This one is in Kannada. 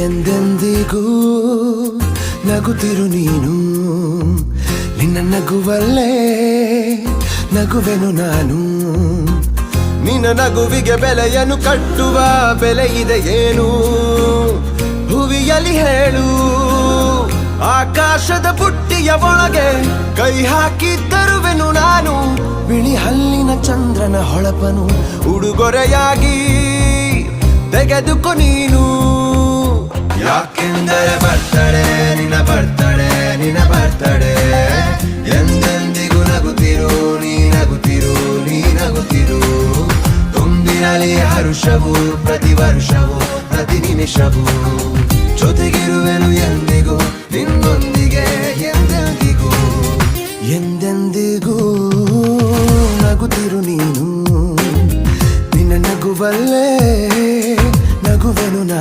ಎಂದೆಂದಿಗೂ ನಗುತ್ತಿರು ನೀನು, ನಿನ್ನ ನಗುವಲ್ಲೇ ನಗುವೆನು ನಾನು. ನಿನ್ನ ನಗುವಿಗೆ ಬೆಲೆಯನ್ನು ಕಟ್ಟುವ ಬೆಲೆ ಇದೆ ಏನು ಭುವಿಯಲ್ಲಿ ಹೇಳು. ಆಕಾಶದ ಬುಟ್ಟಿಯ ಒಳಗೆ ಕೈ ಹಾಕಿ ತರುವೆನು ನಾನು, ಬಿಳಿ ಹಲ್ಲಿನ ಚಂದ್ರನ ಹೊಳಪನು ಉಡುಗೊರೆಯಾಗಿ ತೆಗೆದುಕೊ ನೀನು. ಯಾಕೆಂದರೆ ಬರ್ತಡೆ ನಿನ್ನ ಬರ್ತಡೆ ನಿನ್ನ ಬರ್ತಡೆ, ಎಂದೆಂದಿಗೂ ನಗುತ್ತಿರು ನೀ ನಗುತ್ತಿರು ನೀ ನಗುತ್ತಿರು. ತುಂಬಿರಲಿ ಹರುಷವು ಪ್ರತಿ ವರ್ಷವೂ ಪ್ರತಿ ನಿಮಿಷವೂ, ಜೊತೆಗಿರುವೆನು ಎಂದಿಗೂ ನಿನ್ನೊಂದಿಗೆ ಎಂದೆಂದಿಗೂ. ಎಂದೆಂದಿಗೂ ನಗುತ್ತಿರು ನೀನು, ನಿನ್ನ ನಗುವಲ್ಲೇ ನಗುವೆನು ನಾನು.